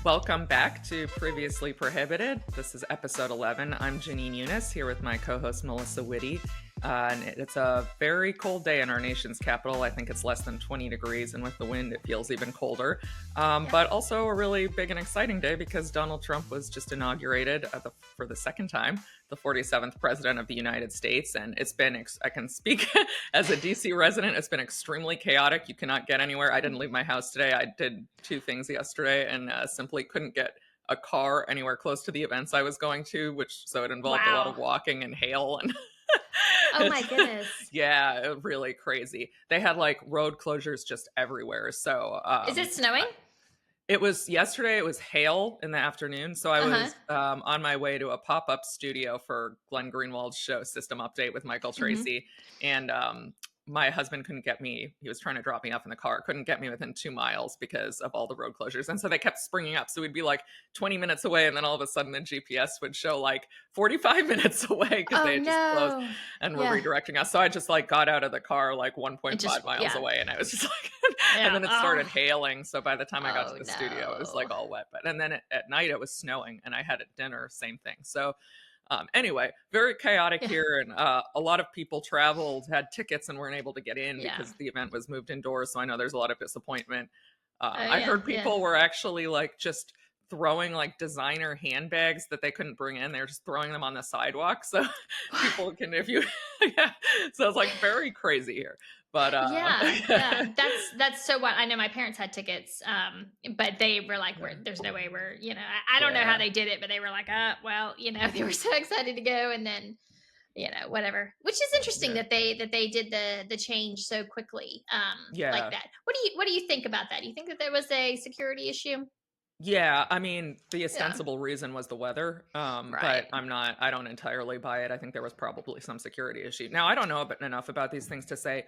Welcome back to Previously Prohibited. This is episode 11. I'm Janine Eunice here with my co-host Melissa Whitty. And it's a very cold day in our nation's capital. I think it's less than 20 degrees, and with the wind, it feels even colder. But also a really big and exciting day because Donald Trump was just inaugurated for the second time, the 47th president of the United States. And it's been, I can speak as a DC resident, it's been extremely chaotic. You cannot get anywhere. I didn't leave my house today. I did two things yesterday and simply couldn't get a car anywhere close to the events I was going to, so it involved a lot of walking and hail and oh my goodness. Yeah, really crazy. They had like road closures just everywhere. So is it snowing? It was yesterday. It was hail in the afternoon. So I was on my way to a pop-up studio for Glenn Greenwald's show System Update with Michael Tracy. And my husband couldn't get me. He was trying to drop me off in the car. Couldn't get me within 2 miles because of all the road closures. And so they kept springing up. So we'd be like 20 minutes away. And then all of a sudden the GPS would show like 45 minutes away because they had just closed and were redirecting us. So I just like got out of the car like 1.5 miles away. And I was just like, and then it started hailing. So by the time I got to the studio, it was like all wet. And then at night it was snowing and I had at dinner, same thing. So anyway, very chaotic here, and a lot of people traveled, had tickets, and weren't able to get in because the event was moved indoors. So I know there's a lot of disappointment. I heard people were actually like just throwing like designer handbags that they couldn't bring in. They were just throwing them on the sidewalk, so people can, if you, So it's like very crazy here. But that's so what I know. My parents had tickets, but they were like, "There's no way we're." I don't know how they did it, but they were like, well, they were so excited to go, and then, whatever. Which is interesting that they did the change so quickly, like that. What do you think about that? Do you think that there was a security issue? Yeah, I mean, the ostensible reason was the weather, but I don't entirely buy it. I think there was probably some security issue. Now, I don't know enough about these things to say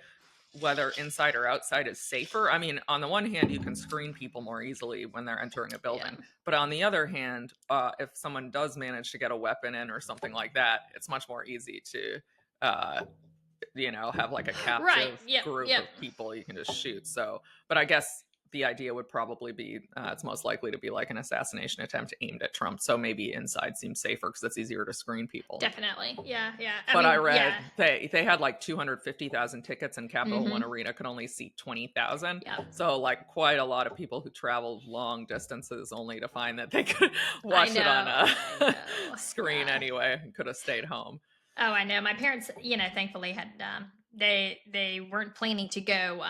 whether inside or outside is safer. I mean, on the one hand, you can screen people more easily when they're entering a building. But on the other hand, if someone does manage to get a weapon in or something like that, it's much more easy to, have like a captive group of people you can just shoot. So, but I guess the idea would probably be it's most likely to be like an assassination attempt aimed at Trump. So maybe inside seems safer because it's easier to screen people. Definitely. Yeah. I read they had like 250,000 tickets and Capital One Arena could only seat 20,000. So like quite a lot of people who traveled long distances only to find that they could watch it on a screen anyway and could have stayed home. Oh, I know. My parents, thankfully had they weren't planning to go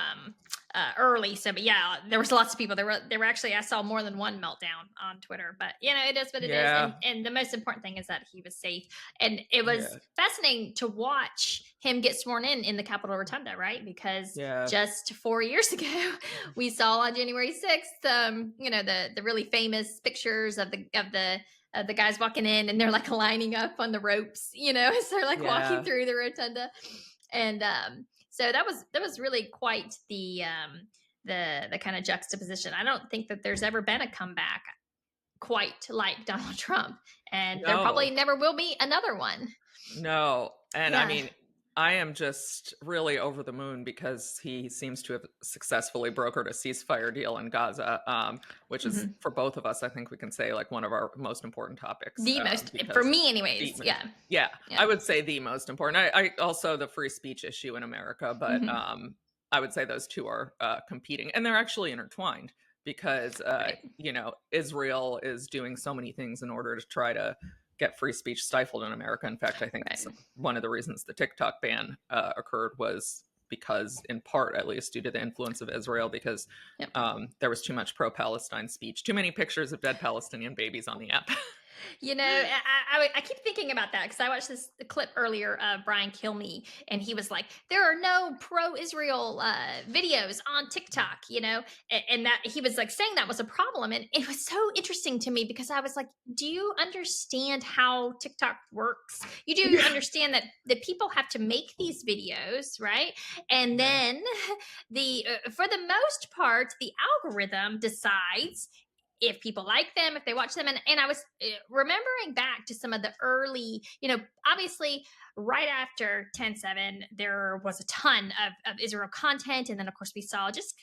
early. So, but there was lots of people. There were actually, I saw more than one meltdown on Twitter, but it is what it is. And the most important thing is that he was safe. And it was fascinating to watch him get sworn in the Capitol Rotunda, right? Because just 4 years ago, we saw on January 6th, the really famous pictures of the guys walking in and they're like lining up on the ropes, as they're like walking through the rotunda. And so that was really quite the kind of juxtaposition. I don't think that there's ever been a comeback quite like Donald Trump, and there probably never will be another one. No. And I mean, I am just really over the moon because he seems to have successfully brokered a ceasefire deal in Gaza, which is for both of us, I think we can say like one of our most important topics. The most, for me anyways. Yeah. I would say the most important. I also the free speech issue in America, but I would say those two are competing, and they're actually intertwined because, Israel is doing so many things in order to try to get free speech stifled in America. In fact, I think one of the reasons the TikTok ban occurred was because, in part, at least due to the influence of Israel, because there was too much pro-Palestine speech, too many pictures of dead Palestinian babies on the app. I keep thinking about that because I watched this clip earlier of Brian Kilmeade, and he was like, there are no pro-Israel videos on TikTok, and that he was like saying that was a problem. And it was so interesting to me because I was like, do you understand how TikTok works? You do understand that people have to make these videos, right? And then for the most part, the algorithm decides if people like them, if they watch them. And I was remembering back to some of the early, obviously right after 10/7, there was a ton of Israel content, and then of course we saw just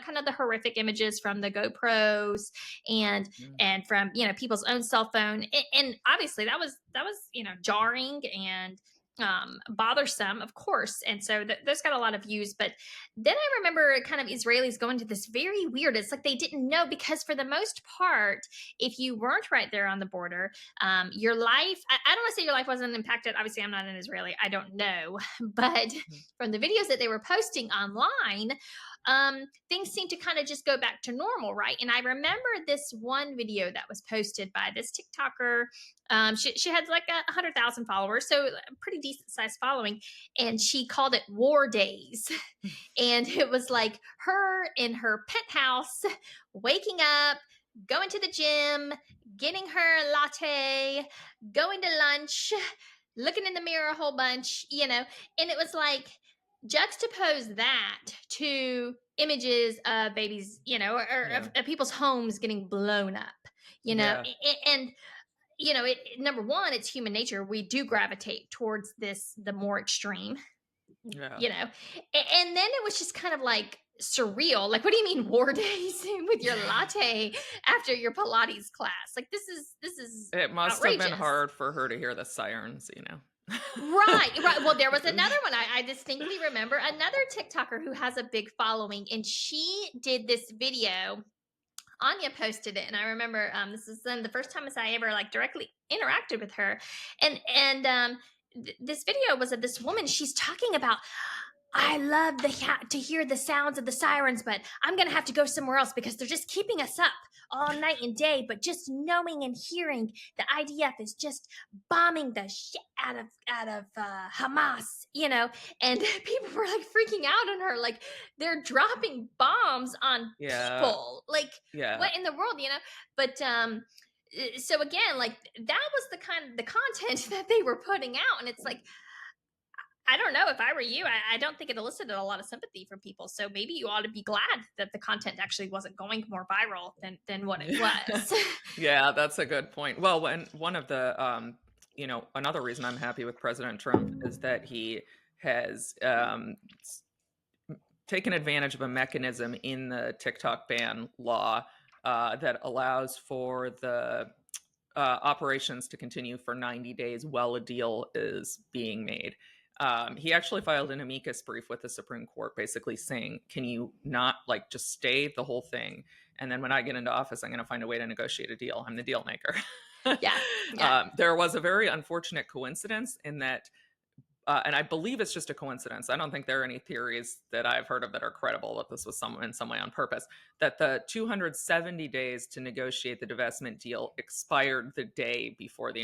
kind of the horrific images from the GoPros and Mm. and from people's own cell phone, and obviously that was jarring and bothersome, of course, and so those got a lot of views. But then I remember kind of Israelis going to this very weird. It's like they didn't know, because for the most part, if you weren't right there on the border, your life, I don't want to say your life wasn't impacted. Obviously, I'm not an Israeli. I don't know. But Mhm. from the videos that they were posting online, things seem to kind of just go back to normal, right? And I remember this one video that was posted by this TikToker. She had like 100,000 followers, so a pretty decent sized following. And she called it War Days. And it was like her in her penthouse, waking up, going to the gym, getting her latte, going to lunch, looking in the mirror a whole bunch, and it was like juxtapose that to images of babies, or Yeah. of people's homes getting blown up, Yeah. and number one, it's human nature. We do gravitate towards the more extreme, Yeah. and then it was just kind of like surreal. Like, what do you mean war days with your latte after your Pilates class? Like, this is It must have been outrageous. hard for her to hear the sirens, you know? Right, right. Well, there was another one. I distinctly remember another TikToker who has a big following, and she did this video. Anya posted it, and I remember this is then the first time as I ever like directly interacted with her, and this video was of this woman. She's talking about, I love to hear the sounds of the sirens, but I'm gonna have to go somewhere else because they're just keeping us up all night and day. But just knowing and hearing the IDF is just bombing the shit out of Hamas, and people were like freaking out on her, like they're dropping bombs on Yeah. people, like Yeah. what in the world, But so again, like that was the content that they were putting out, and it's like, I don't know. If I were you, I don't think it elicited a lot of sympathy from people. So maybe you ought to be glad that the content actually wasn't going more viral than what it Yeah. was. Yeah, that's a good point. Well, when one of the another reason I'm happy with President Trump is that he has taken advantage of a mechanism in the TikTok ban law that allows for the operations to continue for 90 days while a deal is being made. He actually filed an amicus brief with the Supreme Court, basically saying, "Can you not like just stay the whole thing? And then when I get into office, I'm going to find a way to negotiate a deal. I'm the deal maker." Yeah, yeah. There was a very unfortunate coincidence in that and I believe it's just a coincidence. I don't think there are any theories that I've heard of that are credible that this was in some way on purpose. That the 270 days to negotiate the divestment deal expired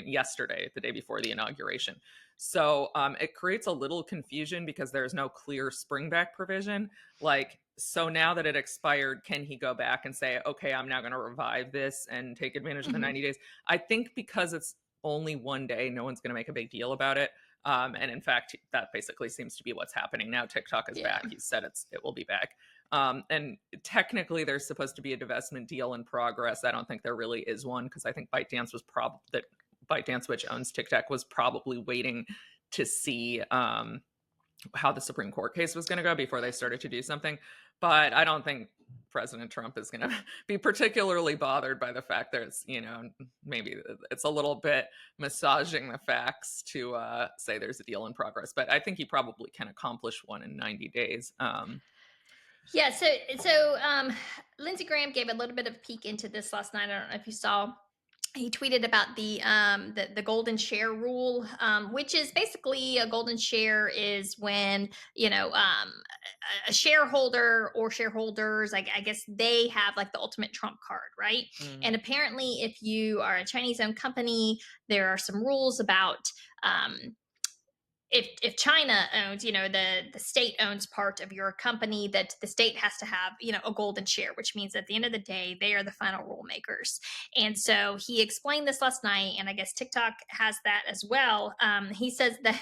yesterday, the day before the inauguration. So it creates a little confusion because there's no clear springback provision. Like, so now that it expired, can he go back and say, okay, I'm now going to revive this and take advantage of the Hmm. 90 days? I think because it's only one day, no one's going to make a big deal about it. And in fact, that basically seems to be what's happening now. TikTok is Yeah. back. He said it will be back. And technically, there's supposed to be a divestment deal in progress. I don't think there really is one because I think ByteDance, which owns TikTok, was probably waiting to see how the Supreme Court case was going to go before they started to do something. But I don't think President Trump is going to be particularly bothered by the fact that maybe it's a little bit massaging the facts to say there's a deal in progress. But I think he probably can accomplish one in 90 days. Yeah, so Lindsey Graham gave a little bit of peek into this last night. I don't know if you saw. He tweeted about the golden share rule, which is basically a golden share is when a shareholder or shareholders, I guess they have like the ultimate trump card, right? Mm, And apparently, if you are a Chinese-owned company, there are some rules about if China owns, the state owns part of your company, that the state has to have, a golden share, which means at the end of the day, they are the final rule makers. And so he explained this last night, and I guess TikTok has that as well. He says that,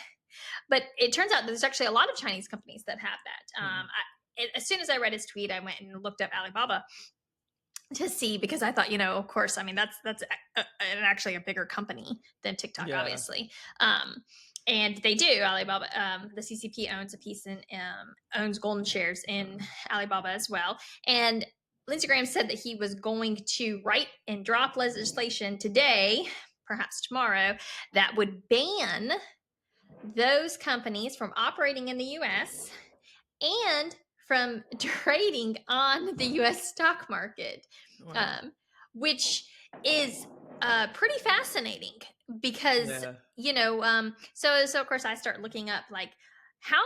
but it turns out there's actually a lot of Chinese companies that have that. mm. As soon as I read his tweet, I went and looked up Alibaba to see, because I thought, of course, I mean, that's actually a bigger company than TikTok, Yeah. obviously. Um, And they do. Alibaba, the CCP owns a piece in, owns golden shares in Alibaba as well. And Lindsey Graham said that he was going to write and drop legislation today, perhaps tomorrow, that would ban those companies from operating in the US and from trading on the US stock market, Wow. um, which is pretty fascinating because, Yeah. so of course I start looking up like how.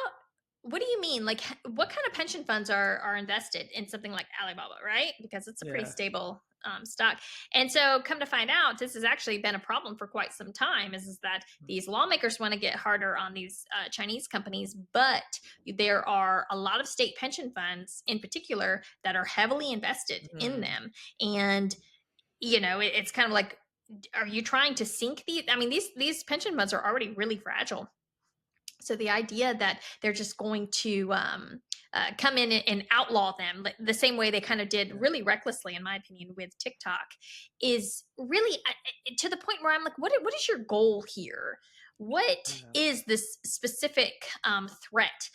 What do you mean? Like, what kind of pension funds are invested in something like Alibaba, right? Because it's a pretty Yeah. stable stock. And so, come to find out, this has actually been a problem for quite some time. Is that these lawmakers want to get harder on these Chinese companies, but there are a lot of state pension funds, in particular, that are heavily invested in Mhm. them, and it's kind of like, are you trying to sink these? I mean, these pension funds are already really fragile, so the idea that they're just going to come in and outlaw them the same way they kind of did Yeah. really recklessly, in my opinion, with TikTok, is really to the point where I'm like, what is your goal here? What Yeah. is this specific threat?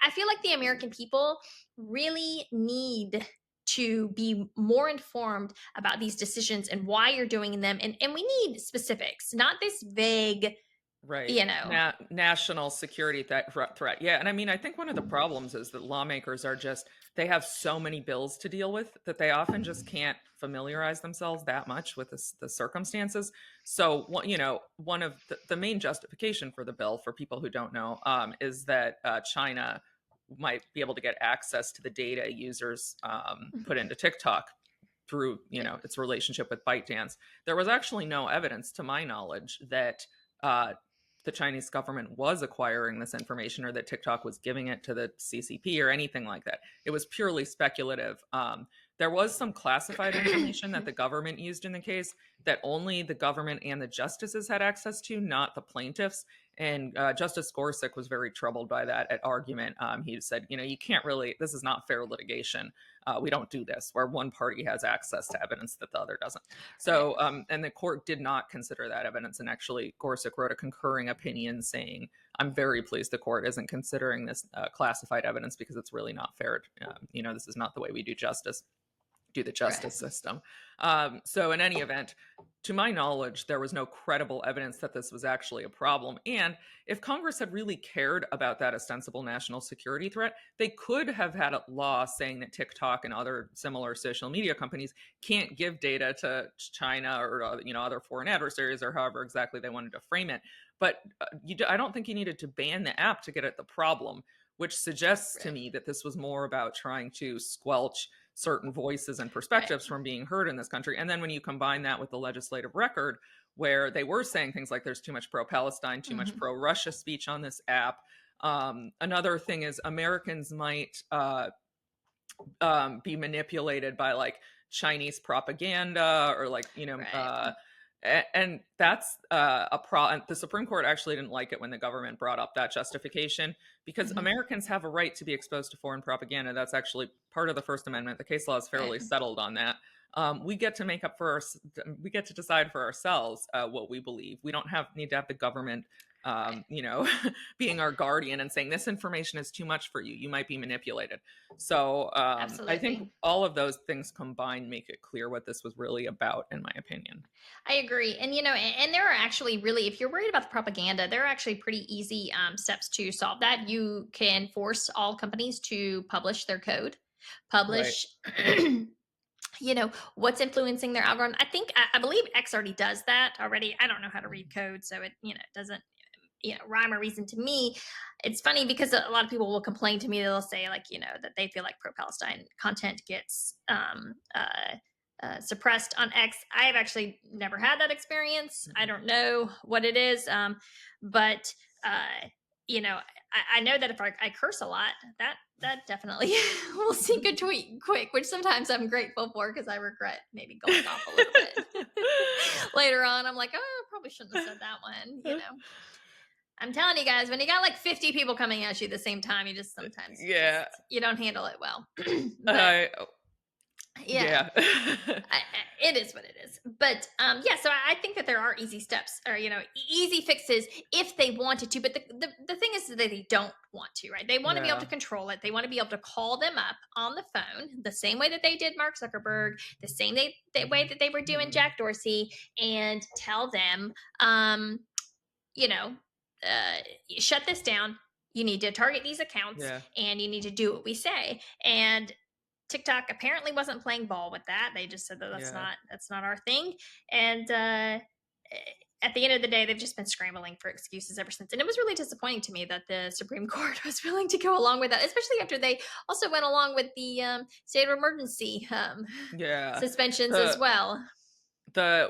I feel like the American people really need to be more informed about these decisions and why you're doing them. And we need specifics, not this vague, Right. you know. National security threat. Yeah, and I mean, I think one of the problems is that lawmakers are just they have so many bills to deal with that they often just can't familiarize themselves that much with the circumstances. So, one of the main justification for the bill, for people who don't know, is that China might be able to get access to the data users put into TikTok through Yeah. its relationship with ByteDance. There was actually no evidence, to my knowledge, that uh, the Chinese government was acquiring this information or that TikTok was giving it to the CCP or anything like that. It was purely speculative. There was some classified information that the government used in the case that only the government and the justices had access to, not the plaintiffs. And Justice Gorsuch was very troubled by that at argument. He said, you can't really, this is not fair litigation. We don't do this where one party has access to evidence that the other doesn't. Right. So, and the court did not consider that evidence. And actually, Gorsuch wrote a concurring opinion saying, I'm very pleased the court isn't considering this classified evidence because it's really not fair. This is not the way we do justice. Do the Right. justice system. So, in any event, to my knowledge, there was no credible evidence that this was actually a problem. And if Congress had really cared about that ostensible national security threat, they could have had a law saying that TikTok and other similar social media companies can't give data to China or other foreign adversaries or however exactly they wanted to frame it. But I don't think you needed to ban the app to get at the problem, which suggests to Right. me that this was more about trying to squelch certain voices and Right. perspectives from being heard in this country. And then when you combine that with the legislative record, where they were saying things like there's too much pro Palestine, too much Mhm. pro Russia speech on this app. Another thing is Americans might be manipulated by like Chinese propaganda or like, Right. and that's a problem. The Supreme Court actually didn't like it when the government brought up that justification because Mhm. Americans have a right to be exposed to foreign propaganda. That's actually part of the First Amendment. The case law is Right. fairly settled on that. We get to make up for we get to decide for ourselves what we believe. We don't need to have the government, Right. being our guardian and saying this information is too much for you. You might be manipulated. So I think Absolutely. all of those things combined make it clear what this was really about, in my opinion. I agree. And and there are actually really, if you're worried about the propaganda, there are actually pretty easy steps to solve that. You can force all companies to publish their code, Right. publish what's influencing their algorithm. I believe X already does that already. I don't know how to read code, so it doesn't rhyme or reason to me. It's funny because a lot of people will complain to me. They'll say like that they feel like pro-Palestine content gets suppressed on X. I have actually never had that experience. I don't know what it is, but you know I know that if I curse a lot, that definitely will sink a tweet quick, which sometimes I'm grateful for because I regret maybe going off a little bit later on. I'm like, oh, I probably shouldn't have said that one. I'm telling you guys, when you got like 50 people coming at you at the same time, you just sometimes Yeah. you don't handle it well. but I Yeah. Yeah. It is what it is. But yeah, so I think that there are easy steps, or easy fixes if they wanted to. But the thing is that they don't want to, right? They want to be able to Yeah. control it. They want to be able to call them up on the phone the same way that they did Mark Zuckerberg, the same way that they were doing Mhm. Jack Dorsey, and tell them, um, you know, uh, shut this down. You need to target these accounts, Yeah. and you need to do what we say. And TikTok apparently wasn't playing ball with that. They just said that Yeah. that's not our thing. And at the end of the day, they've just been scrambling for excuses ever since. And it was really disappointing to me that the Supreme Court was willing to go along with that, especially after they also went along with the state of emergency Yeah. suspensions as The well.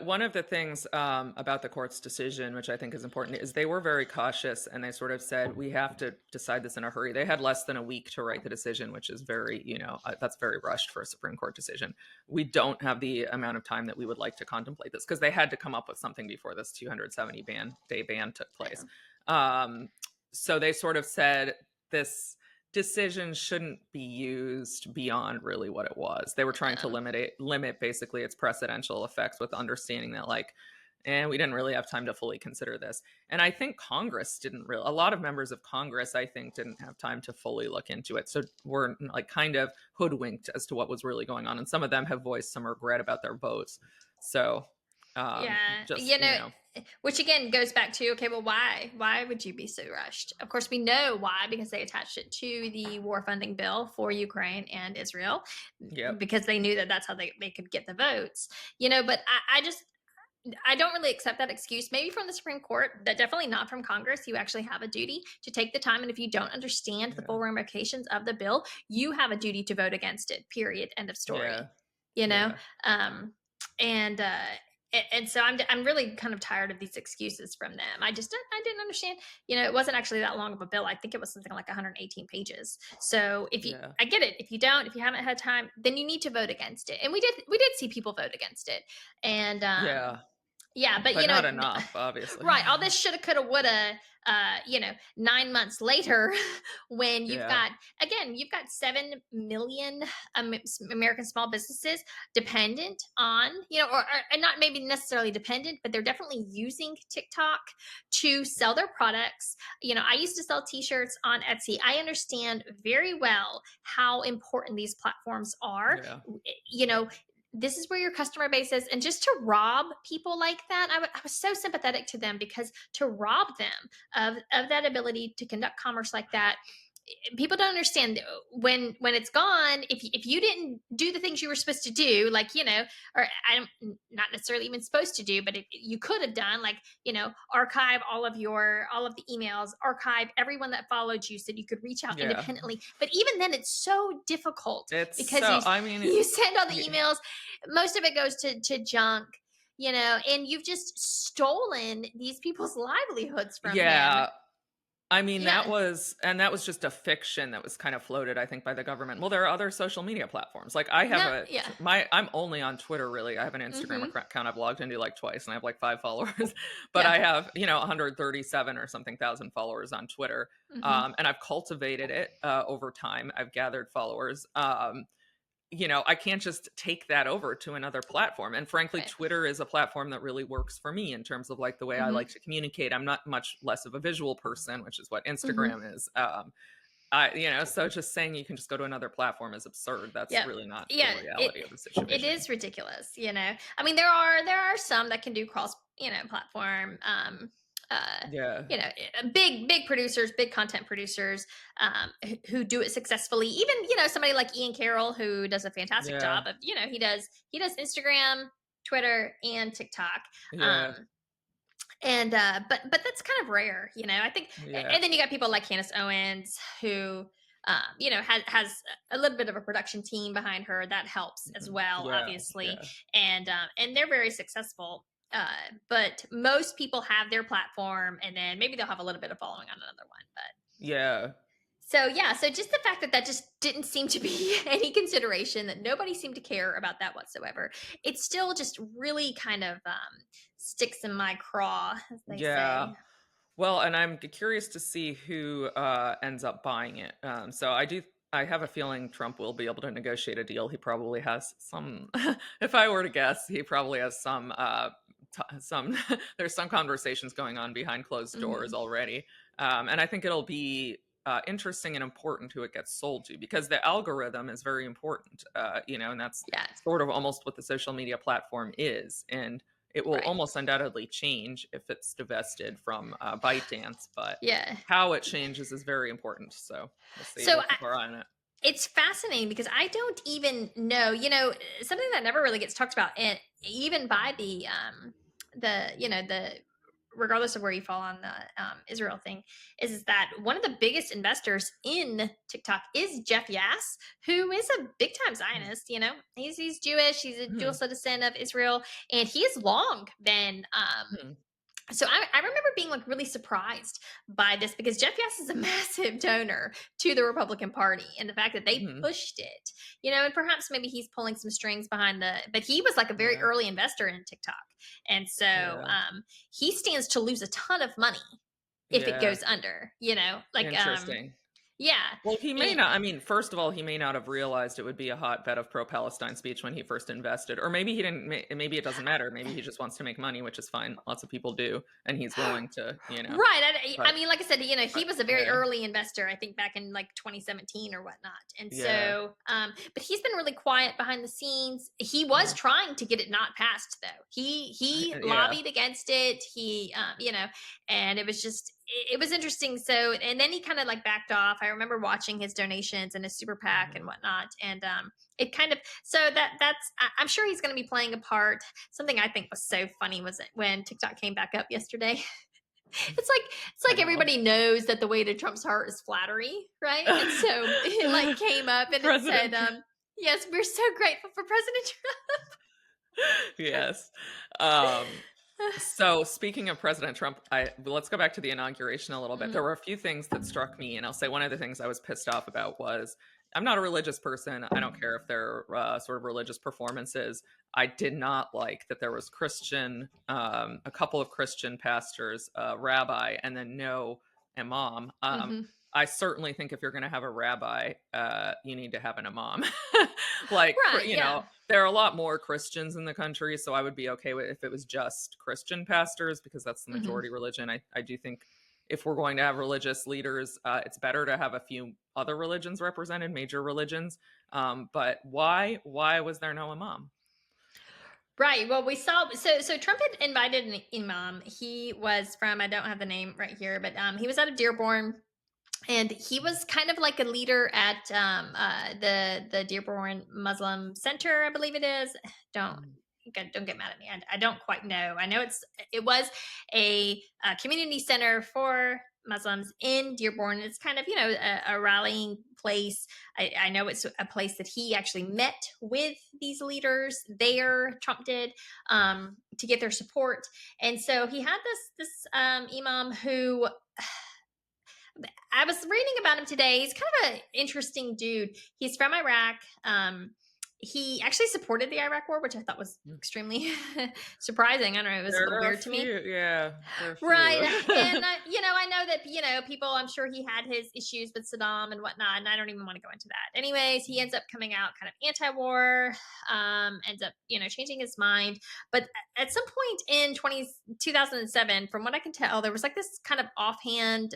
one of the things about the court's decision, which I think is important, is they were very cautious and they sort of said we have to decide this in a hurry. They had less than a week to write the decision, which is very, that's very rushed for a Supreme Court decision. We don't have the amount of time that we would like to contemplate this because they had to come up with something before this 270 day ban took place. Yeah. So they sort of said this decision shouldn't be used beyond really what it was. They were trying to Um, limit basically its precedential effects with understanding that and we didn't really have time to fully consider this. And I think Congress didn't really, a lot of members of Congress, I think, didn't have time to fully look into it. So we're like kind of hoodwinked as to what was really going on. And some of them have voiced some regret about their votes. So Yeah, just, which again goes back to, okay, well, why? Why would you be so rushed? Of course, we know why, because they attached it to the war funding bill for Ukraine and Israel, yep. because they knew that that's how they could get the votes. But I don't really accept that excuse. Maybe from the Supreme Court, that definitely not from Congress. You actually have a duty to take the time, and if you don't understand the Yeah. full ramifications of the bill, you have a duty to vote against it. Period. End of Yeah. story. You know, Yeah. um, and uh, and so I'm really kind of tired of these excuses from them. I didn't understand. It wasn't actually that long of a bill. I think it was something like 118 pages. So Yeah. I get it. If you haven't had time, then you need to vote against it. And we did see people vote against it, and Yeah. yeah, but But not enough, obviously. right, all this shoulda, coulda, woulda. 9 months later, when Yeah. you've got 7 million American small businesses dependent on, or not maybe necessarily dependent, but they're definitely using TikTok to sell their products. I used to sell T-shirts on Etsy. I understand very well how important these platforms are. Yeah. You know, this is where your customer base is, and just to rob people like that, I was so sympathetic to them, because to rob them of that ability to conduct commerce like that, people don't understand when it's gone. If you didn't do the things you were supposed to do, like, or I'm not necessarily even supposed to do, but if you could have done, like, archive all of the emails, archive everyone that followed you, so you could reach out Yeah. independently. But even then, it's so difficult, It's because so I mean, you send all the yeah. emails, most of it goes to junk, and you've just stolen these people's livelihoods from them. Yeah. I mean, Yeah. that was just a fiction that was kind of floated, I think, by the government. Well, there are other social media platforms. Like I have No. Yeah. I'm only on Twitter really. I have an Instagram Mm-hmm. account I've logged into like twice and I have like 5 followers. But Yeah. I have, 137 or something thousand followers on Twitter. Mm-hmm. And I've cultivated it over time. I've gathered followers. I can't just take that over to another platform. And frankly, Right. Twitter is a platform that really works for me in terms of like the way I Mm-hmm. like to communicate. I'm not much less of a visual person, which is what Mm-hmm. Instagram is. So just saying you can just go to another platform is absurd. That's Yep. really not the Yeah. reality of the It situation. is ridiculous. I mean, there are some that can do cross, platform. Uh, Yeah. big producers, big content producers, who do it successfully. Even, somebody like Ian Carroll, who does a fantastic Yeah. job of, he does Instagram, Twitter, and TikTok. Yeah. Um, and but that's kind of rare. I think. Yeah. And then you got people like Candace Owens, who has a little bit of a production team behind her that helps as Mhm. well, Yeah. obviously. Yeah. And they're very successful. But most people have their platform, and then maybe they'll have a little bit of following on another one. But Yeah. so yeah, so just the fact that just didn't seem to be any consideration, that nobody seemed to care about that whatsoever, it still just really kind of sticks in my craw, as they Yeah. say. Well, and I'm curious to see who ends up buying it. So I do. I have a feeling Trump will be able to negotiate a deal. He probably has some if I were to guess, he probably has some there's some conversations going on behind closed doors Mhm. already. And I think it'll be interesting and important who it gets sold to because the algorithm is very important, and that's Yeah, sort of almost what the social media platform is. And it will right. almost undoubtedly change if it's divested from ByteDance, but Yeah. how it changes is very important. So we'll see. So We'll keep our eye on it. it's fascinating because I don't even know, something that never really gets talked about, and even by the regardless of where you fall on the Israel thing, is that one of the biggest investors in TikTok is Jeff Yass, who is a big time Zionist. He's Jewish, he's a dual Mhm, citizen of Israel, and he has long been mhm, so I remember being like really surprised by this because Jeff Yass is a massive donor to the Republican Party, and the fact that they mhm. pushed it, and perhaps maybe he's pulling some strings behind but he was like a very Yeah, early investor in TikTok. And so yeah, he stands to lose a ton of money if it yeah. goes under, Interesting. yeah. Well, he may And, not. I mean, first of all, he may not have realized it would be a hotbed of pro-Palestine speech when he first invested, or maybe he didn't. Maybe it doesn't matter. Maybe he just wants to make money, which is fine. Lots of people do, and he's willing to. Right. I But, mean, like I said, he but was a very yeah, early investor, I think back in like 2017 or whatnot. And yeah, so, but he's been really quiet behind the scenes. He was yeah, trying to get it not passed though. He yeah. lobbied against it. And it was just, it was interesting. So, and then he kind of like backed off. I remember watching his donations and his super PAC and Mhm. whatnot. And, it kind of, so I'm sure he's going to be playing a part. Something I think was so funny was when TikTok came back up yesterday. It's like I know. everybody knows that the way to Trump's heart is flattery, right? And so it like came up and it said, President Trump. "Yes, we're so grateful for President Yes. Um, Trump." So speaking of President Trump, let's go back to the inauguration a little bit. There Mhm, were a few things that struck me, and I'll say one of the things I was pissed off about was I'm not a religious person. I don't care if they're sort of religious performances. I did not like that there was a couple of Christian pastors, rabbi, and then no imam. mhm. I certainly think if you're going to have a rabbi, you need to have an imam. Like, Right? Yeah. there are a lot more Christians in the country, so I would be okay with if it was just Christian pastors because that's the Hmm. majority religion. I do think if we're going to have religious leaders, it's better to have a few other religions represented, major religions. But why was there no imam? Right. Well, we saw so Trump had invited an imam. He was from, I don't have the name right here, but he was out of Dearborn, and he was kind of like a leader at the Dearborn Muslim Center, I believe it is. Don't Mm, don't get mad at me. I don't quite know. I know it was a community center for Muslims in Dearborn. It's kind of a rallying place. I know it's a place that he actually met with these leaders there. Trump did, to get their support, and so he had this imam who I was reading about him today. He's kind of an interesting dude. He's from Iraq. He actually supported the Iraq War, which I thought was mm. extremely surprising. I don't know, it was a There little are a weird to me. few, yeah, there are a Right. few. And, I know that, people, I'm sure he had his issues with Saddam and whatnot, and I don't even want to go into that. Anyways, he ends up coming out kind of anti war, ends up, changing his mind. But at some point in 2007, from what I can tell, there was like this kind of offhand,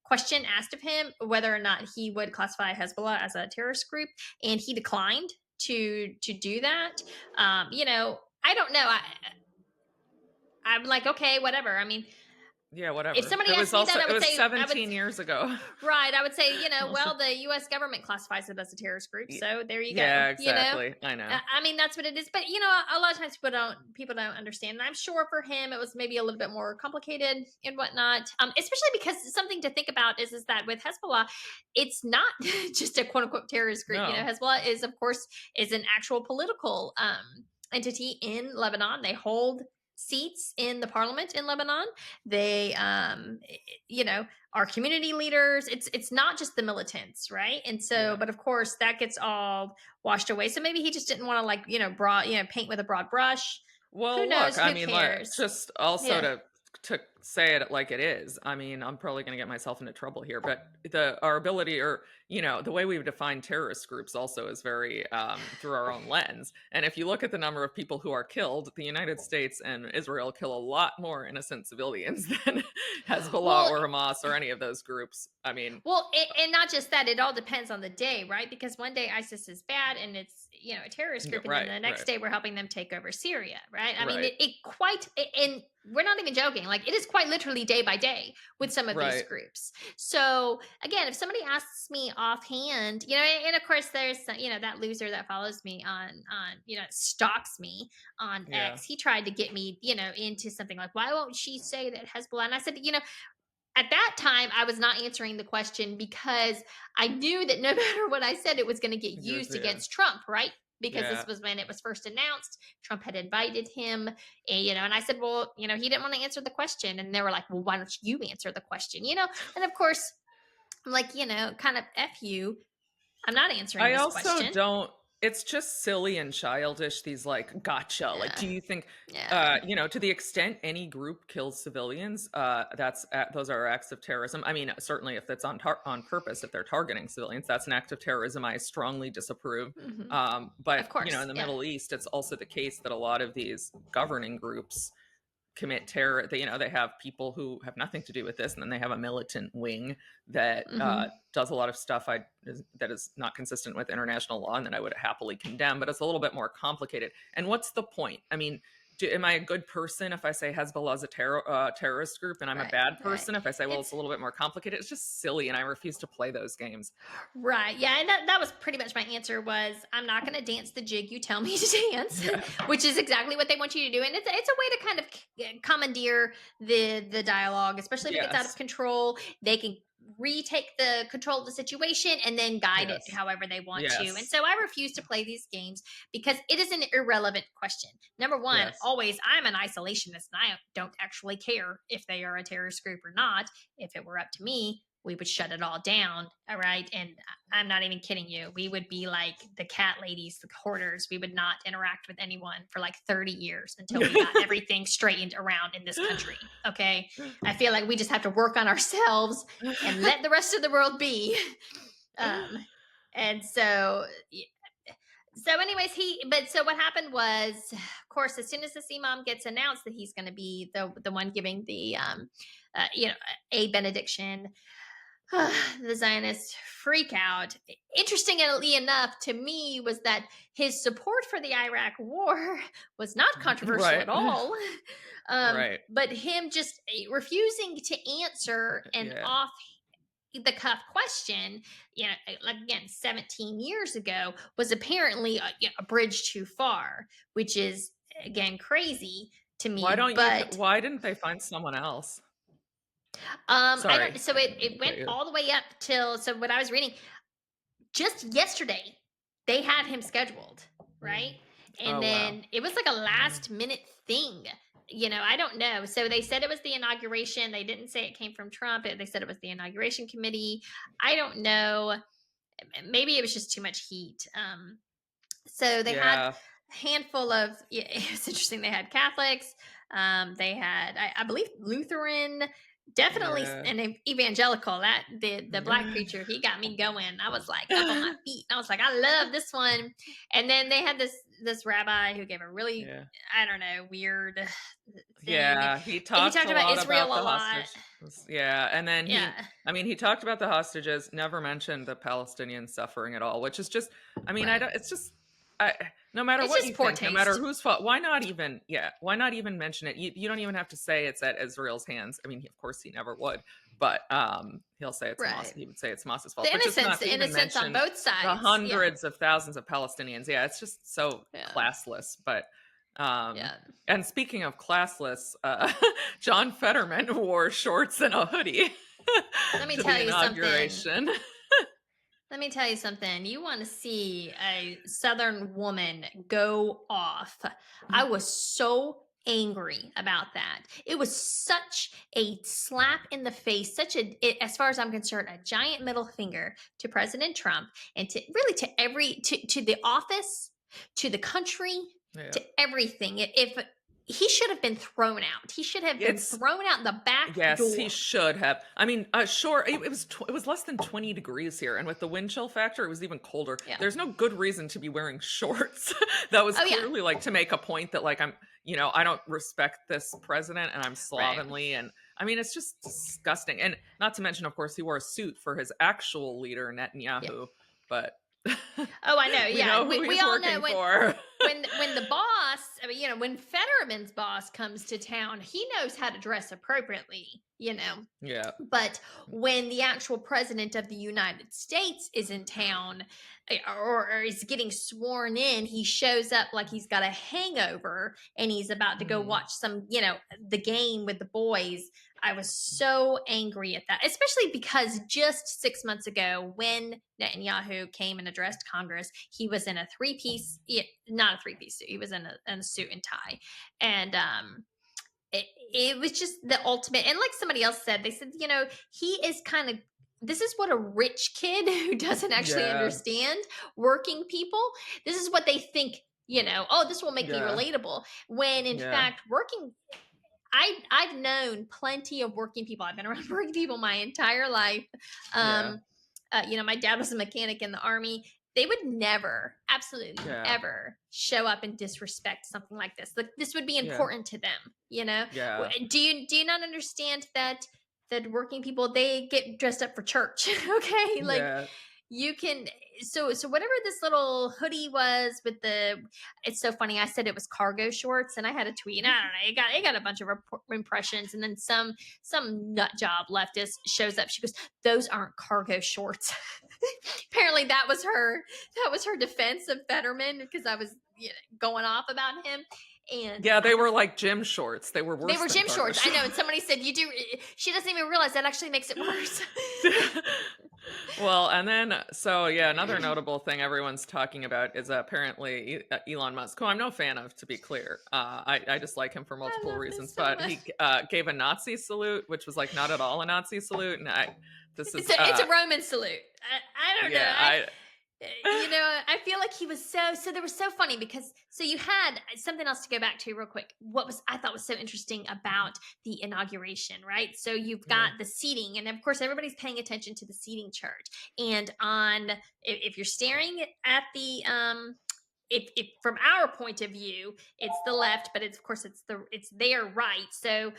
question asked of him whether or not he would classify Hezbollah as a terrorist group, and he declined to do that. I don't know. I'm like, okay, whatever. I mean, Yeah, if whatever. somebody It was asked me also that, it was 17 years ago. right, I would say, Also, well, the U.S. government classifies it as a terrorist group, y- so there you go. yeah, exactly. I know. I mean, that's what it is. But a lot of times people don't understand. And I'm sure for him it was maybe a little bit more complicated and whatnot. Especially because something to think about is that with Hezbollah, it's not just a quote unquote terrorist group. No. Hezbollah is, of course, is an actual political entity in Lebanon. They hold seats in the parliament in Lebanon. They are community leaders. It's not just the militants, right? And so, Yeah. but of course that gets all washed away. So maybe he just didn't want to paint with a broad brush. Who Well, knows? look, I Who mean, cares? just also Yeah. to to say it like it is, I mean, I'm probably going to get myself into trouble here, but our ability, or the way we've defined terrorist groups also is very through our own lens. And if you look at the number of people who are killed, the United States and Israel kill a lot more innocent civilians than Hezbollah Well, or Hamas or any of those groups. I mean, and not just that, it all depends on the day, right? Because one day ISIS is bad and it's, a terrorist group, and then right, the next right, day we're helping them take over Syria, right? I mean, right, and we're not even joking. Like, it is quite literally day by day with some of these right. groups. So again, if somebody asks me offhand, and of course there's, that loser that follows me on, stalks me on Yeah. X. He tried to get me, into something like, why won't she say that Hezbollah? And I said, at that time, I was not answering the question because I knew that no matter what I said, it was going to get Yours, used yeah. against Trump, right? Because Yeah. this was when it was first announced. Trump had invited him, and I said, well, he didn't want to answer the question. And they were like, well, why don't you answer the question? And of course, I'm like, kind of F you. I'm not answering I this also question. don't it's just silly and childish, these like gotcha. Like, Yeah. do you think Yeah. to the extent any group kills civilians, those are acts of terrorism. I mean, certainly if it's on purpose, if they're targeting civilians, that's an act of terrorism I strongly disapprove. Hmm. But Of in course. the Yeah. Middle East, it's also the case that a lot of these governing groups commit terror. They have people who have nothing to do with this, and then they have a militant wing that Hmm. does a lot of stuff that is not consistent with international law, and that I would happily condemn. But it's a little bit more complicated. And what's the point? I mean, am I a good person if I say Hezbollah is a terrorist group, and I'm a Right. bad Right. person if I say, well, It's it's a little bit more complicated? It's just silly, and I refuse to play those games. Right. Yeah, and that was pretty much my answer was I'm not going to dance the jig you tell me to dance, Yeah. which is exactly what they want you to do. And it's a way to kind of commandeer the dialogue, especially if it gets out of Yes. control. They can retake the control of the situation and then guide it Yes. however they want to. And Yes. so I refuse to play these games because it is an irrelevant question. Number one, Yes. always I'm an isolationist and I don't actually care if they are a terrorist group or not. If it were up to me, we would shut it all down. All right. And I'm not even kidding you. We would be like the cat ladies, the hoarders. We would not interact with anyone for like 30 years until we got everything straightened around in this country. Okay. I feel like we just have to work on ourselves and let the rest of the world be. Um, and so anyways, so what happened was, of course, as soon as this imam gets announced that he's going to be the one giving the a benediction, the Zionists freak out. Interestingly enough, to me, was that his support for the Iraq war was not controversial Right. at all. Right. But him just refusing to answer an Yeah. off the cuff question, like again, 17 years ago, was apparently a bridge too far, which is again crazy to me. But Why didn't they find someone else? I don't. Sorry. So it went Okay. all the way up till, so what I was reading just yesterday, they had him scheduled, right? And Oh, wow. then it was like a last minute thing. I don't know. So they said it was the inauguration. They didn't say it came from Trump. They said it was the inauguration committee. I don't know. Maybe it was just too much heat. So they had Yeah. a handful of, yeah, it was interesting. They had Catholics. They had, I believe, Lutheran, definitely Yeah. an evangelical. That the black preacher, he got me going. I was like up on my feet. I was like, I love this one. And then they had this rabbi who gave a really, Yeah. I don't know, weird thing. Yeah, he He talked talked a about lot Israel about a the lot. hostage. Yeah, and then Yeah. he talked about the hostages, never mentioned the Palestinian suffering at all, which is just, I mean, I Right. don't, it's just, I, no matter It's what just you poor think, no matter taste. whose fault, why not even mention it? You don't even have to say it's at Israel's hands. I mean, of course he never would, but he'll say it's Hamas. Right. He would say it's Hamas's fault, The but just innocence, not to the even innocence on mention both the sides. Yeah. hundreds of thousands of Palestinians. Yeah, it's just so Yeah. classless. But um Yeah. and speaking of classless, John Fetterman wore shorts and a hoodie Let me to the tell you something. inauguration. Let me tell you something. You want to see a Southern woman go off. I was so angry about that. It was such a slap in the face, as far as I'm concerned, a giant middle finger to President Trump and to really to the office, to the country, Yeah. to everything. If he should have been thrown out. He should have been It's thrown out the back Yes, he door. should have. I mean, sure, it was less than 20 degrees here, and with the wind chill factor, it was even colder. Yeah. There's no good reason to be wearing shorts. That was Oh yeah. clearly like to make a point that like I don't respect this president and I'm Right. slovenly, and I mean it's just disgusting. And not to mention, of course, he wore a suit for his actual leader Yeah. Netanyahu, but Oh, I know. we Yeah. know who We he's all know working for. when the boss, I mean, when Fetterman's boss comes to town, he knows how to dress appropriately. Yeah. But when the actual president of the United States is in town, or is getting sworn in, he shows up like he's got a hangover and he's about to go Mhm. watch the game with the boys. I was so angry at that, especially because just 6 months ago, when Netanyahu came and addressed Congress, he was in a not a three-piece suit. He was in a suit and tie. And it was just the ultimate. And like somebody else said, they said, he is kind of, this is what a rich kid who doesn't actually Yeah. understand working people, this is what they think, oh, this will make me Yeah. relatable. When in Yeah. fact, I've known plenty of working people. I've been around working people my entire life. Yeah. Um, my dad was a mechanic in the army. They would never, absolutely Yeah. ever, show up and disrespect something like this. Like this would be Yeah. important to them. Yeah. Do you not understand that working people, they get dressed up for church? Okay, like Yeah. you can. So whatever this little hoodie was with it's so funny. I said it was cargo shorts, and I had a tweet. And I don't know. It got a bunch of impressions, and then some nut job leftist shows up. She goes, "Those aren't cargo shorts." Apparently, that was her defense of Fetterman, because I was going off about him. And Yeah, they I was were like gym shorts. They were they worse were than gym cargo shorts. I know. And shorts. somebody said, "You do." She doesn't even realize that actually makes it worse. Well, and then so yeah, another notable thing everyone's talking about is apparently Elon Musk, who I'm no fan of, to be clear. I dislike him for I multiple love this reasons, so but much. he gave a Nazi salute, which was like not at all a Nazi salute, and this is It's a Roman salute. I don't know. yeah, I I feel like he was so there was so funny, because so you had something else to go back to real quick. What was I thought was so interesting about the inauguration, right? So you've yeah, got the seating, and of course everybody's paying attention to the seating chart. And if you're staring at the if from our point of view, it's the left, but it's of course it's their right. So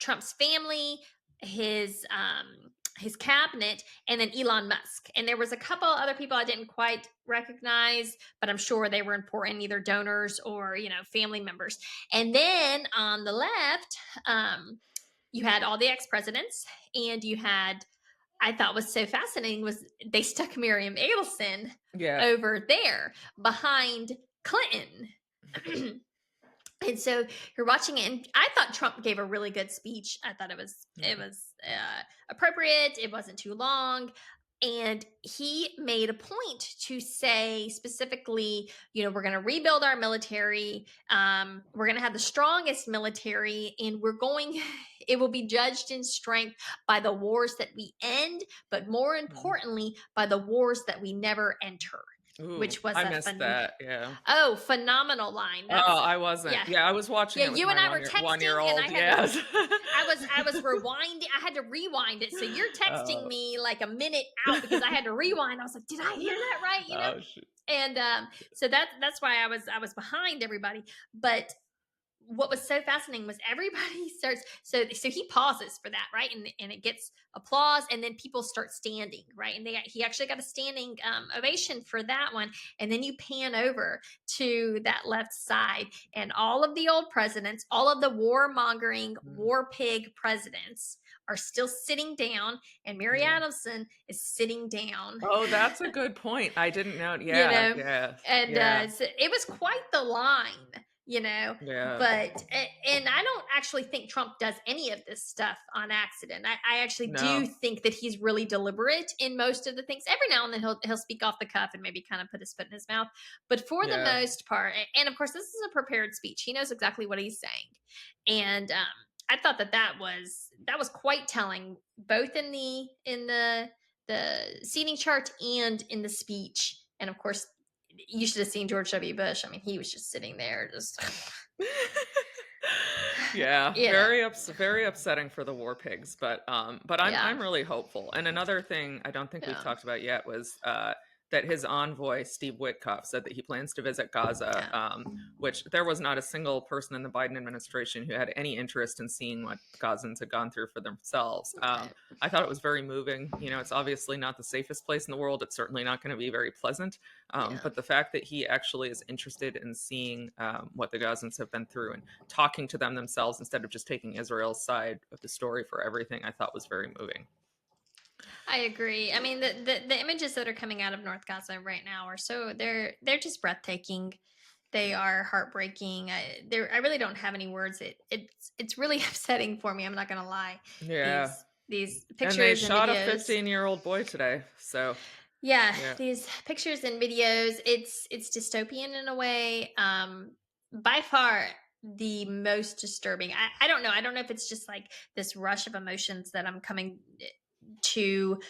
Trump's family, his cabinet, and then Elon Musk. And there was a couple other people I didn't quite recognize, but I'm sure they were important, either donors or family members. And then on the left, you had all the ex-presidents, and you had, I thought was so fascinating, was they stuck Miriam Adelson yeah, over there behind Clinton. And so you're watching it, and I thought Trump gave a really good speech. I thought it was yeah, it was appropriate. It wasn't too long, and he made a point to say specifically, we're going to rebuild our military. We're going to have the strongest military, and we're going. It will be judged in strength by the wars that we end, but more mm. importantly, by the wars that we never enter. Ooh, Which was I a missed fun. that. Yeah. Oh, phenomenal line. Oh, That's I wasn't. yeah. Yeah, I was watching Yeah, it with you and my I were 1 year texting, and I old. had to Yes. I was rewinding. I had to rewind it. So you're texting Oh, me like a minute out, because I had to rewind. I was like, did I hear that right? oh shoot. And so that's why I was behind everybody. But what was so fascinating was everybody starts, so he pauses for that, right? And it gets applause, and then people start standing, right? And he actually got a standing ovation for that one. And then you pan over to that left side, and all of the old presidents, all of the warmongering Mm, war pig presidents, are still sitting down, and Mary yeah. Adelson is sitting down. Oh, that's a good point. I didn't know. you Yeah, know yeah, and yeah, so it was quite the line. yeah. But and I don't actually think Trump does any of this stuff on accident. I actually do No, think that he's really deliberate in most of the things. Every now and then he'll speak off the cuff and maybe kind of put his foot in his mouth, but for the yeah, most part, and of course this is a prepared speech, he knows exactly what he's saying. And I thought that was quite telling, both in the seating chart and in the speech. And of course, you should have seen George W. Bush. I mean, he was just sitting there, just. Yeah, You know, very upsetting for the war pigs, but yeah, I'm really hopeful. And another thing I don't think we've yeah, talked about yet was that his envoy Steve Witkoff said that he plans to visit Gaza, yeah, which there was not a single person in the Biden administration who had any interest in seeing what Gazans had gone through for themselves. right, I thought it was very moving. You know, it's obviously not the safest place in the world. It's certainly not going to be very pleasant. yeah. But the fact that he actually is interested in seeing what the Gazans have been through and talking to them themselves instead of just taking Israel's side of the story for everything, I thought was very moving. I agree. I mean, the images that are coming out of North Gaza right now are so they're just breathtaking. They are heartbreaking. I really don't have any words. It's really upsetting for me. I'm not gonna lie. Yeah. These And they pictures and shot a videos. 15-year-old boy today. So, Yeah, yeah. these pictures and videos. It's dystopian in a way. By far the most disturbing. I don't know. I don't know if it's just like this rush of emotions that I'm coming to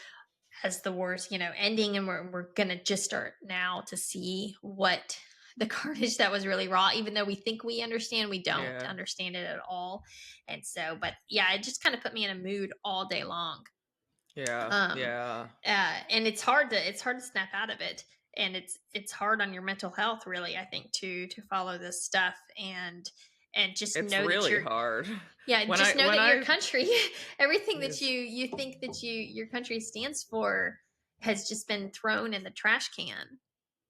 as the war's ending, and we're gonna just start now to see what the carnage that was really raw, even though we think we understand, we don't Yeah. understand it at all. And so, but yeah, it just kind of put me in a mood all day long. Yeah. um Yeah. and it's hard to snap out of it, and it's hard on your mental health, really, I think, to follow this stuff, and just It's know that really you're hard. yeah, When just I know when that your I country, everything that yes. you think that your country stands for has just been thrown in the trash can,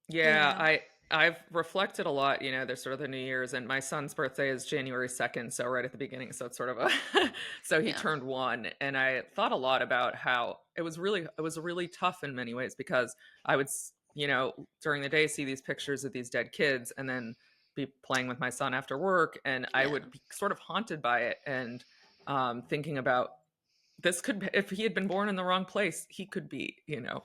you Yeah, know. I've reflected a lot, you know, there's sort of the New Year's and my son's birthday is January 2nd, so right at the beginning, so it's sort of a so he Yeah. turned 1 and I thought a lot about how it was really tough in many ways because I would, you know, during the day see these pictures of these dead kids and then be playing with my son after work and I Yeah. would be sort of haunted by it and thinking about this could if he had been born in the wrong place, he could be, you know,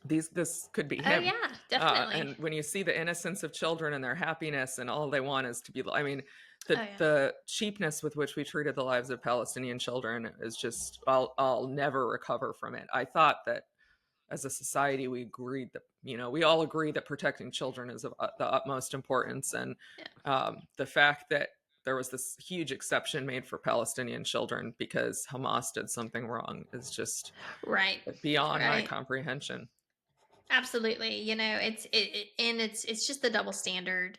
this could be Oh him. yeah, definitely. And when you see the innocence of children and their happiness and all they want is to be, I mean, Oh yeah. the cheapness with which we treated the lives of Palestinian children is just, I'll never recover from it. I thought that as a society, we agreed that, you know, we all agree that protecting children is of the utmost importance. And Yeah. the fact that there was this huge exception made for Palestinian children because Hamas did something wrong is just Right. beyond my Right. comprehension. Absolutely. And it's just the double standard,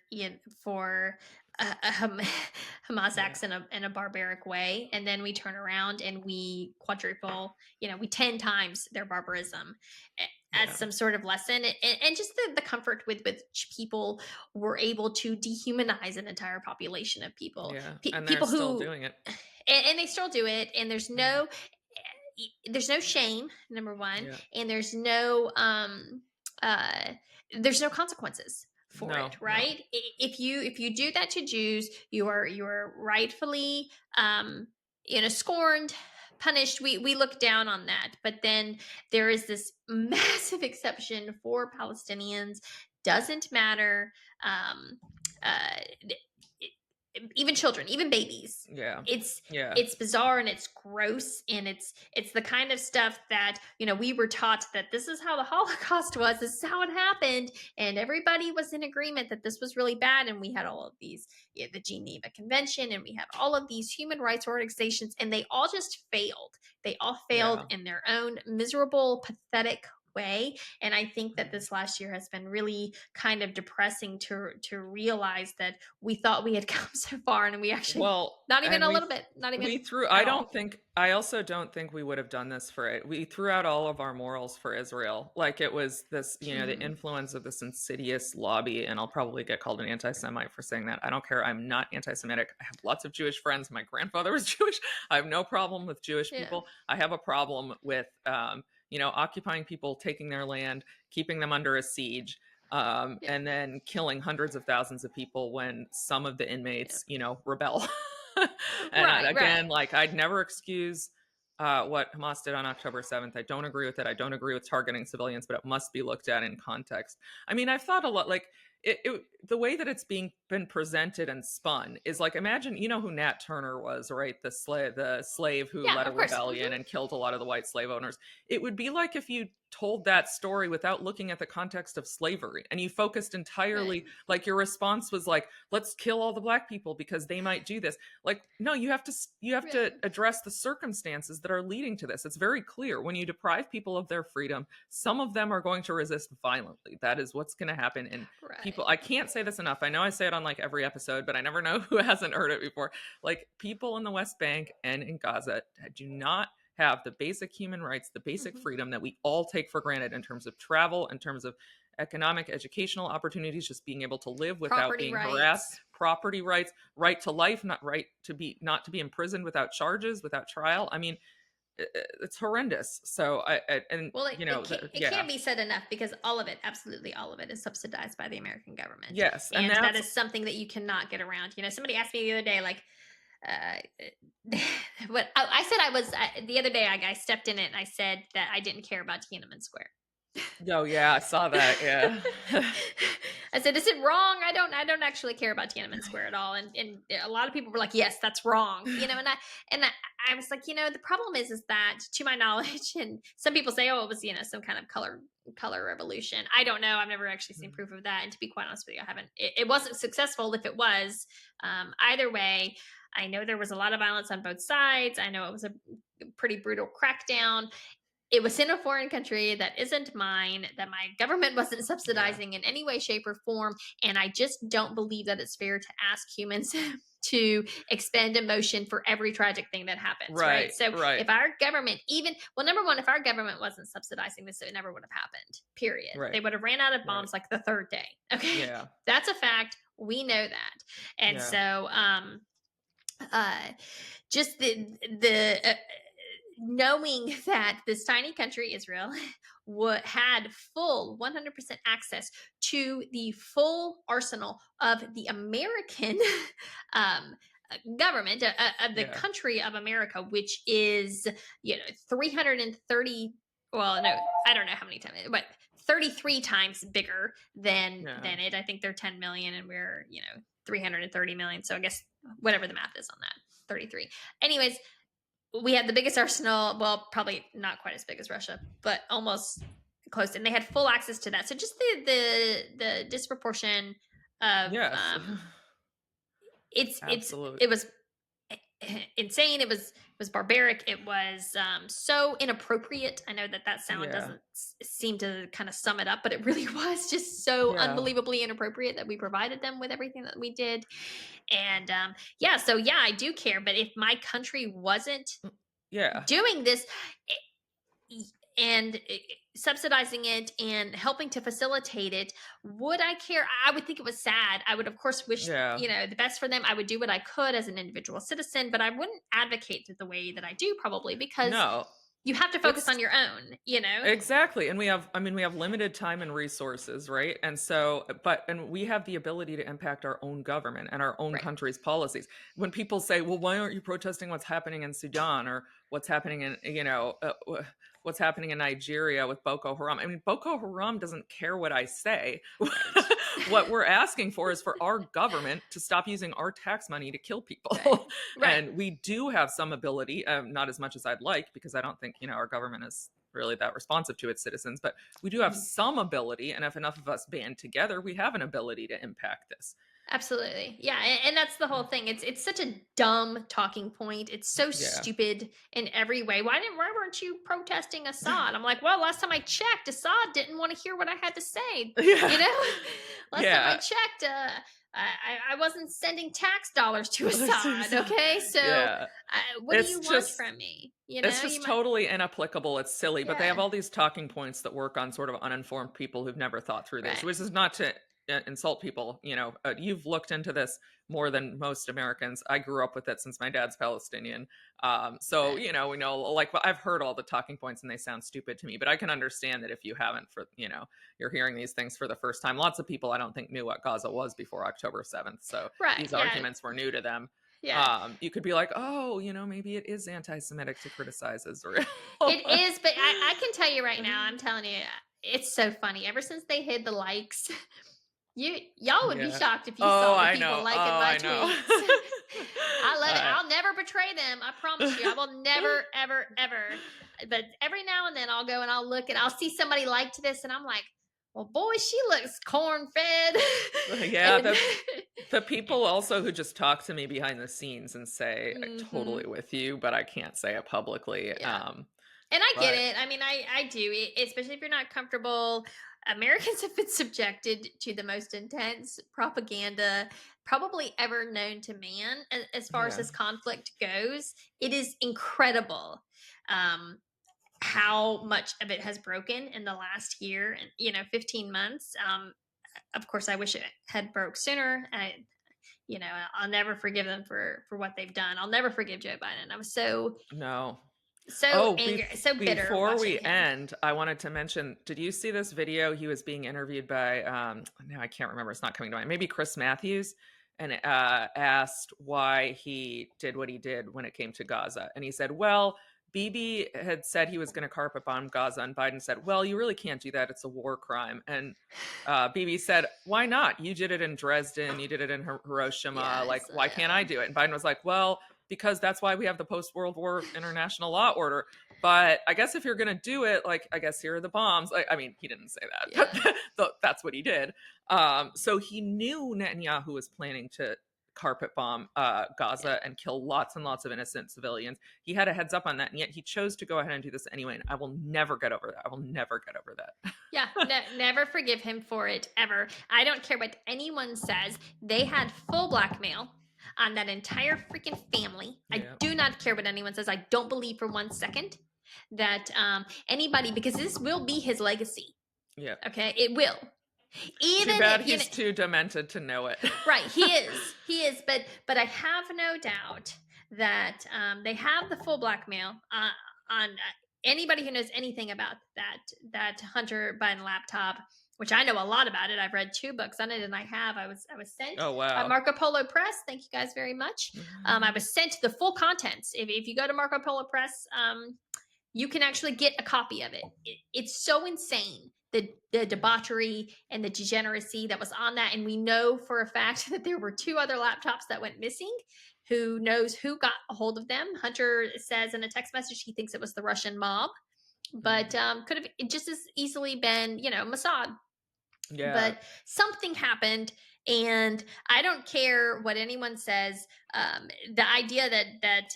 for Hamas Yeah. acts in a barbaric way, and then we turn around and we quadruple, we 10 times their barbarism, as Yeah. some sort of lesson, and just the comfort with which people were able to dehumanize an entire population of people, Yeah, and they're people still who, doing it. and they still do it, and Yeah, there's no shame, number one, yeah. and uh there's no consequences for No, it, no. right? If you do that to Jews, you are rightfully, scorned, punished. We look down on that, but then there is this massive exception for Palestinians. Doesn't matter. um uh Even children, even babies. Yeah, It's yeah, it's bizarre, and it's gross, and it's the kind of stuff that, we were taught that this is how the Holocaust was, this is how it happened, and everybody was in agreement that this was really bad, and we had all of these, the Geneva Convention, and we had all of these human rights organizations, and they all just failed. They all failed yeah. in their own miserable, pathetic way. And I think that Mhm. this last year has been really kind of depressing to realize that we thought we had come so far, and we actually, Well, not even and a little bit, not we even threw at all. I also don't think we would have done this for it. We threw out all of our morals for Israel. Like it was this, you know, the Hmm. influence of this insidious lobby, and I'll probably get called an anti-Semite for saying that. I don't care. I'm not anti-Semitic. I have lots of Jewish friends. My grandfather was Jewish. I have no problem with Jewish Yeah. people. I have a problem with you know, occupying people, taking their land, keeping them under a siege, Yeah. and then killing hundreds of thousands of people when some of the Yeah. inmates, you know, rebel. And Right. Right. again, like I'd never excuse what Hamas did on October 7th. I don't agree with it. I don't agree with targeting civilians, but it must be looked at in context. I mean, I've thought a lot. Like, the way that it's been presented and spun is like, imagine, you know who Nat Turner was, right? The slave who Yeah, led a of course. rebellion and killed a lot of the white slave owners. It would be like if you told that story without looking at the context of slavery, and you focused Right. entirely, like your response was like, let's kill all the black people because they might do this. Like, no, you have to Right. address the circumstances that are leading to this. It's very clear when you deprive people of their freedom, some of them are going to resist violently. That is what's going to happen. And people, Right. I can't say this enough, I know I say it on like every episode, but I never know who hasn't heard it before. Like, people in the West Bank and in Gaza do not have the basic human rights, the basic Mhm. freedom that we all take for granted in terms of travel, in terms of economic, educational opportunities, just being able to live without Property being harassed, rights. property rights, right to life, not to be imprisoned without charges, without trial. I mean, it's horrendous. So and Well, it yeah, can't be said enough because all of it, absolutely all of it, is subsidized by the American government, yes, and and that that's is something that you cannot get around. Somebody asked me the other day, like, uh, what I said I was the other day. I stepped in it and I said that I didn't care about Tiananmen Square. oh yeah, I saw that. Yeah. I said, "Is it wrong? I don't actually care about Tiananmen Square at all." And a lot of people were like, "Yes, that's wrong." And I was like, the problem is that, to my knowledge, and some people say, "Oh, it was some kind of color revolution." I don't know. I've never actually seen proof of that. And to be quite honest with you, I haven't. It wasn't successful. If it was, either way, I know there was a lot of violence on both sides. I know it was a pretty brutal crackdown. It was in a foreign country that isn't mine, that my government wasn't Yeah. subsidizing in any way, shape, or form. And I just don't believe that it's fair to ask humans to expend emotion for every tragic thing that happens, right? Right, So right, if our government, well, number one, if our government wasn't subsidizing this, it never would have happened, period. right, They would have ran out of right. bombs like the third day. Okay. Yeah, That's a fact. We know that. And yeah, so, uh, just the knowing that this tiny country, Israel, had full 100% access to the full arsenal of the American um, government, of the yeah, country of America, which is 330. Well, no, I don't know how many times, but 33 times bigger yeah, than it. I think they're 10 million, and we're 330 million. So I guess whatever the math is on that, 33. Anyways, we had the biggest arsenal. Well, probably not quite as big as Russia, but almost close. And they had full access to that. So just the disproportion of yes. it Absolutely. was insane. It was barbaric. It was so inappropriate. I know that sound Yeah, doesn't seem to kind of sum it up, but it really was just so yeah, unbelievably inappropriate that we provided them with everything that we did. And yeah, so yeah, I do care. But if my country wasn't yeah, doing this, and subsidizing it and helping to facilitate it, would I care? I would think it was sad. I would, of course, wish yeah. the best for them. I would do what I could as an individual citizen, but I wouldn't advocate the way that I do, probably because No, you have to focus it's on your own. exactly. And I mean, we have limited time and resources, right? And so, and we have the ability to impact our own government and our own Right. country's policies. When people say, well, why aren't you protesting what's happening in Sudan, or what's happening in, what's happening in Nigeria with Boko Haram? I mean, Boko Haram doesn't care what I say. Right. What we're asking for is for our government to stop using our tax money to kill Right. people. Right. And we do have some ability, not as much as I'd like, because I don't think, our government is really that responsive to its citizens, but we do have Mhm. some ability. And if enough of us band together, we have an ability to impact this. Absolutely. Yeah, and that's the whole thing. It's such a dumb talking point. It's so Yeah. stupid in every way. Why weren't you protesting Assad? I'm like, well, last time I checked, Assad didn't want to hear what I had to say. Yeah. You know, last time I Yeah. checked, I wasn't sending tax dollars to Assad. Okay, so Yeah. what do you It's want just from me? it's You just might, totally inapplicable. It's silly, but they have yeah, all these talking points that work on sort of uninformed people who've never thought through this, right, which is not to insult people. You've looked into this more than most Americans. I grew up with it since my dad's Palestinian. So, right. we know, like, well, I've heard all the talking points and they sound stupid to me, but I can understand that if you haven't, you're hearing these things for the first time. Lots of people I don't think knew what Gaza was before October 7th. So Right. these Yeah. arguments were new to them. Yeah. You could be like, oh, maybe it is anti-Semitic to criticize Israel. It is, but I can tell you right now, I'm telling you, it's so funny. Ever since they hid the likes Y'all would be Yeah. shocked if you Oh, saw the I people know. liking Oh, my I know. tweets. I love it. Uh, I'll never betray them. I promise you. I will never, ever, ever. But every now and then I'll go and I'll look and I'll see somebody liked this and I'm like, well, boy, she looks corn fed. yeah, and the people also who just talk to me behind the scenes and say, "I'm totally hmm with you, but I can't say it publicly." yeah. And I get But it. I mean, I do, especially if you're not comfortable. Americans have been subjected to the most intense propaganda probably ever known to man as far as yeah, this conflict goes. It is incredible um, how much of it has broken in the last year and 15 months. Of course, I wish it had broke sooner. I'll never forgive them for what they've done. I'll never forgive Joe Biden. I was no. so Oh, angry, so bitter before watching we him. end, I wanted to mention, did you see this video? He was being interviewed by, now I can't remember, it's not coming to mind, maybe Chris Matthews, and asked why he did what he did when it came to Gaza. And he said, well, Bibi had said he was going to carpet bomb Gaza, and Biden said, well, you really can't do that. It's a war crime. And Bibi said, why not? You did it in Dresden. You did it in Hiroshima. Yes, Like, why can't I do it? And Biden was like, well, because that's why we have the post World War international law order. But I guess if you're going to do it, like, I guess here are the bombs. I mean, he didn't say yeah, that, but that's what he did. So he knew Netanyahu was planning to carpet bomb yeah. Gaza and kill lots and lots of innocent civilians. He had a heads up on that, and yet he chose to go ahead and do this anyway. And I will never get over that. I will never get over that. Yeah, never forgive him for it ever. I don't care what anyone says. They had full blackmail on that entire freaking family. I Yeah. do not care what anyone says. I don't believe for 1 second that anybody, because this will be his legacy. Yeah. Okay, it will. Too Even bad if he's too demented to know it. right, he is, but I have no doubt that they have the full blackmail on anybody who knows anything about that Hunter Biden laptop, which I know a lot about it. I've read 2 books on it, and I was sent Oh, by wow. Marco Polo Press. Thank you guys very much. I was sent the full contents. If you go to Marco Polo Press, you can actually get a copy of it. It's so insane, the debauchery and the degeneracy that was on that. And we know for a fact that there were 2 other laptops that went missing. Who knows who got a hold of them? Hunter says in a text message he thinks it was the Russian mob, but could have just as easily been, Mossad. Yeah. But something happened, and I don't care what anyone says. The idea that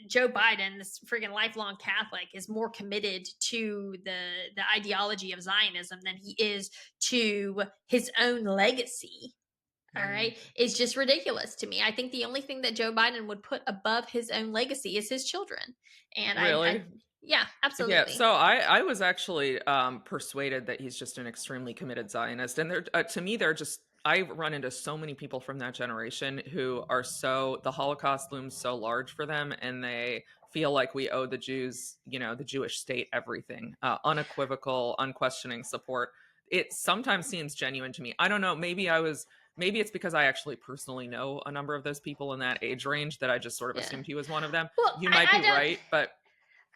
Joe Biden, this friggin' lifelong Catholic, is more committed to the ideology of Zionism than he is to his own legacy. All Mm. right, it's just ridiculous to me. I think the only thing that Joe Biden would put above his own legacy is his children, and Really? yeah, Yeah, absolutely, so I was actually persuaded that he's just an extremely committed Zionist, and to me they're just I run into so many people from that generation who are so the Holocaust looms so large for them, and they feel like we owe the Jews, the Jewish state, everything, unequivocal, unquestioning support. It sometimes seems genuine to me. I don't know. Maybe it's because I actually personally know a number of those people in that age range that I just sort of yeah. assumed he was one of them. Well, You might I be don't. right, but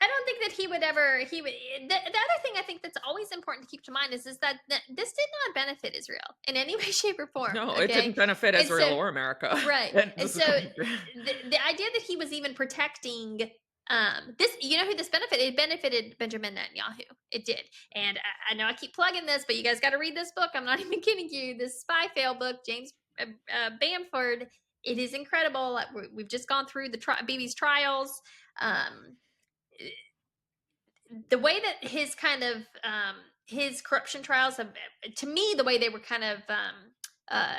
I don't think that he would ever. He would. The other thing I think that's always important to keep to mind is that this did not benefit Israel in any way, shape, or form. no, it Okay, didn't benefit and Israel so or America. right, And and this is so going. the idea that he was even protecting this, who this benefited? It benefited Benjamin Netanyahu. It did, and I know I keep plugging this, but you guys got to read this book. I'm not even kidding you. This spy fail book, James Bamford. It is incredible. We've just gone through the BB's trials. Um, the way that his corruption trials have, to me, the way they were kind of uh,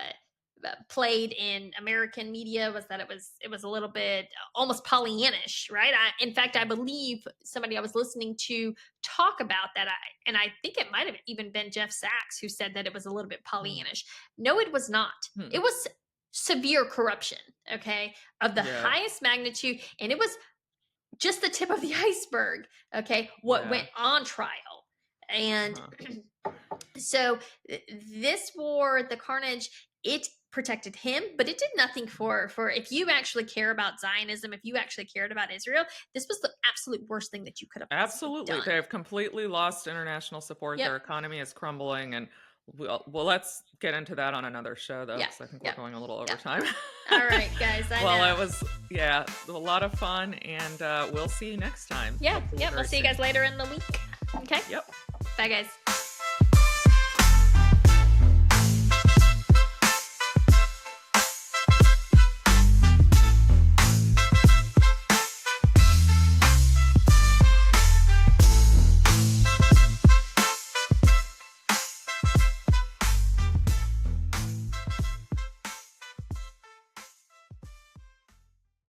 played in American media was that it was a little bit almost Pollyannish, right? In fact, I believe somebody I was listening to talk about that, and I think it might have even been Jeff Sachs who said that it was a little bit Pollyannish. No, it was not. Hmm. It was severe corruption, okay, of the Yeah, highest magnitude, and it was just the tip of the iceberg, okay, what yeah, went on trial. And uh-huh. so this war, the carnage, it protected him, but it did nothing for if you actually care about Zionism, if you actually cared about Israel, this was the absolute worst thing that you could have possibly Absolutely. They done. have completely lost international support. Yep. Their economy is crumbling, and Well, let's get into that on another show, though, Yeah. because I think we're Yep. going a little over Yep. time. All right, guys. I Well, know. it was, yeah, a lot of fun, and we'll see you next time. Yeah. Hopefully Yep. We'll very see you soon. guys later in the week. Okay. Yep. Bye, guys.